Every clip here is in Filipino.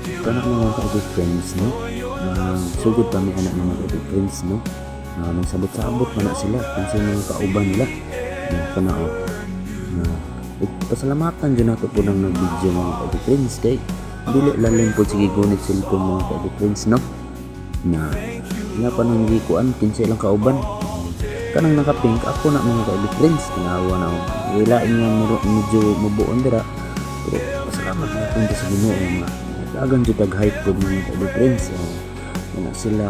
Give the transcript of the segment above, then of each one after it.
Kana mga ka-good friends no. Sugod kami anak mga ka-good friends no. Nagsabot-sabot man na sila kung sino mga kauban nila. Kana o. Pasalamatan dyan nato po nang nag-video mga ka-good friends kay dili lalim po sige gunit cellphone mga ka-good friends no. Nga pa nang gikuan kinsa ilang kauban. Kanang naka-pink ako na mga ka-good friends. Tinawa na ako. Ilain nga medyo mabuon dira. Pero pasalamat na po sa Ginoo nga. Dagan jud tag-hype po mga ka-good friends. Nga sila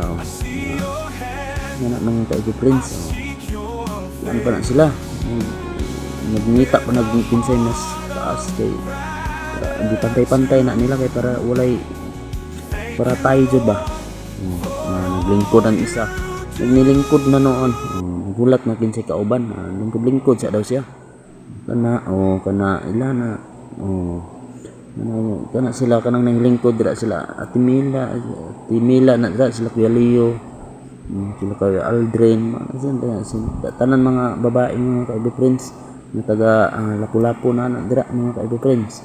nga mga ka-good friends. Ano pa na sila? Nagngita pa nagpinsay mas taas kay di pantay-pantay na nila kay para walay para tayo jud ba. Naglingkod ang isa. Nilingkod na noon. Gulat na kinsay kauban. Lingkod sa daw siya. Kana ila na. Kana sila kanang nanglingkod dira sila. Timila na dira sila Kuya Leo. Sila kay Aldrin. Tanan mga babae mga ka-good friends. Na taga Lapu-Lapu na dira mga ka-good friends.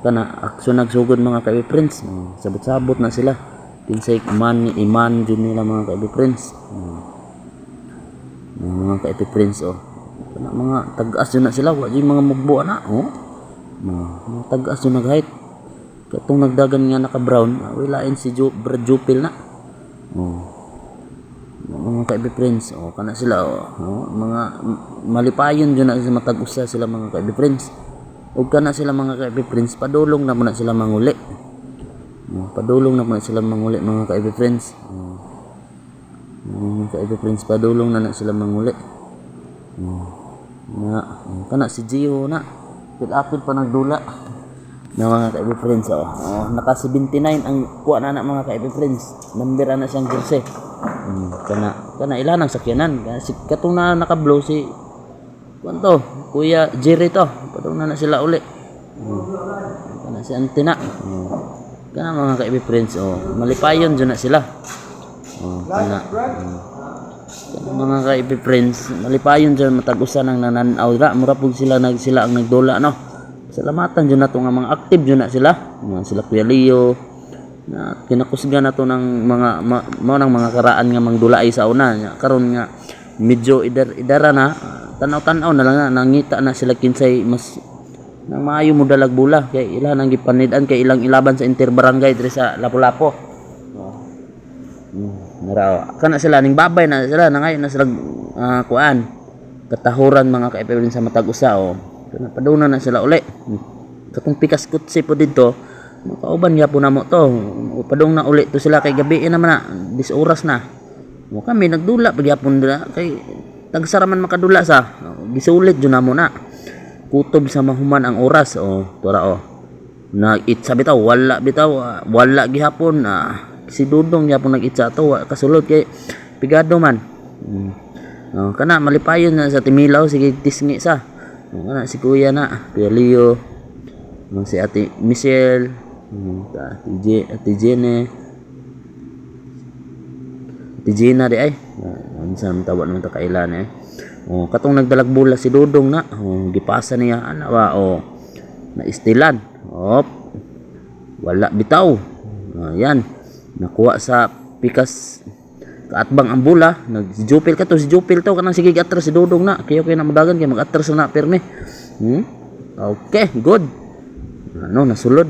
Kana aksyon nagsugod mga ka-good friends. Sabot-sabot na sila. Kinsay iman jud nila mga ka-good friends. Mga ka-good friends kana mga tag-as yun na sila wa jud mga mugbo na mga tag-as yun nag-height katong nagdagan nga naka-brown wilain si Brad Jupil na mga ka-good friends kana sila mga malipayon jud na sa matag usa sila mga ka-good friends ug kana sila mga ka-good friends padulong na muna sila manguli mga ka-good friends mga ka-good friends padulong na sila manguli kana si Gio na apil pa nagdula na mga ka-good friends naka 79 ang kuha na mga ka-good friends number na siyang jersey kana ilan ang sakyanan kasi katong na naka-blue si kanto Kuya Jerry to padung na sila uli kana si Antina kana mga ka-good friends malipayon dyan na sila kana mga ka-good friends malipayon dyan matag-usa ng nananaw mura po sila ang nagdula no salamatan dyan na to nga mga active dyan na sila Kuya Leo na kinakusga na to ng mga karaan nga mangdulay sa una karon nga medyo idara na tanaw-tanaw na lang nangita na sila kinsay mas nang maayo mo dalag bula kay ila nang gipanidan kay ilang ilaban sa interbarangay diri sa Lapu-Lapu nara kana sila ning babay na sila nangayon na sila kuan katahuran mga ka-friends sa matag usa kana paduna na sila uli katong pikas kutsi po dito makauban gyapon namo to padung na uli to sila kay gabi naman na 10 oras na kami nagdula pagyapon dira kay tagsaraman makadula sa gisulit jud namo na kutob sa mahuman ang oras tura nag-itsa bitaw wala gihapon si Dudong gyapon nag-itsa to kasulod kay pigado man kana malipayon na sa Timilaw sige tisngi sa kana si Kuya na Kuya Leo si Ate Michelle Ate Gina di ay unsa man tawag naman ta kailan katong nagdalag bula si Dudong na gipasa niya ana ba na istilan wala bitaw yan nakuha sa pikas kaatbang ang bula si Jupil si Jupil to kanang sige atras si Dudong na kayo namadagan kay mag-atras na perme okay good nasulod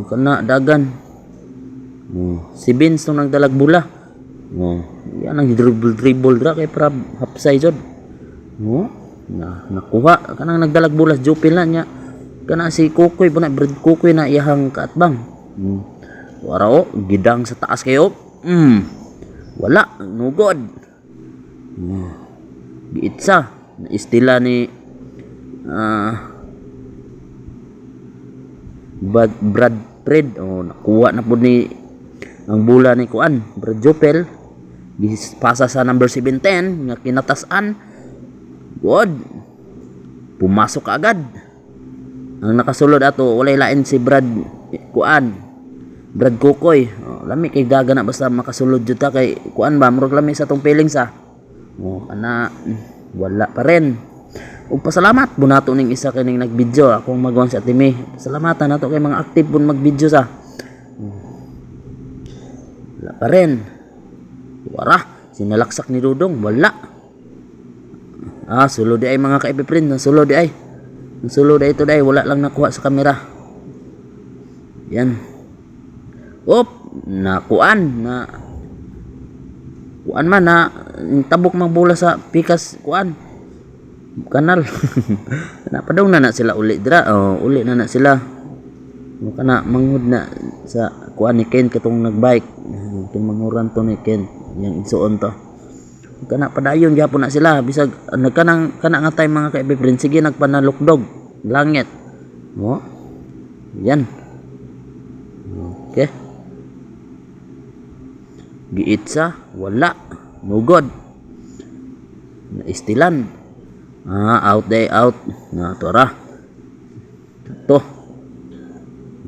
kana dagan si Vince nung nagdalag bula yan ang dribble dra kay para hapsay jud nakuha kanang nagdalag bula si Jupil na niya kana si Kukoy po na Brad Kukoy na iyahang kaatbang wala gidang sa taas kayo wala nugod giitsa na istila ni Brad Fred nakuha na po ni ang bula ni kuan Brad Jupel pasa sa number 710 nga kinatasan good pumasok agad ang nakasulod ato walay lain si Brad Kukoy lami kay daga na basta makasulod jud ta kay kuan ba murag lami sa tong feelings ana wala pa rin ug pasalamat bunato ning isa kining nag-video akong magwan sa Atime. Pasalamatan nato kay mga active pun mag-video sa. Wala pa rin. Wara, sinalaksak ni Dudong, wala. Sulod di ay mga ka-epiprint, sulod di ay. Sulod di ito di ay, wala lang nakuha sa kamera. Yan. Nakuan man na tabok magbula sa pikas kuan kanal. Napadong na sila uli dira. Uli na sila. Kana mangud na sa kuan ni Ken katong nagbike. Itong manguran to ni Ken yang igsuon to. Kana padayon gyapon na sila bisag kana nga time mga ka-friend sige nagpanalukdog langit. Yan. Okay. Giitsa wala nugod na istilan out na tora to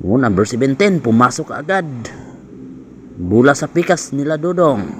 number 17 pumasok agad bula sa pikas nila Dudong.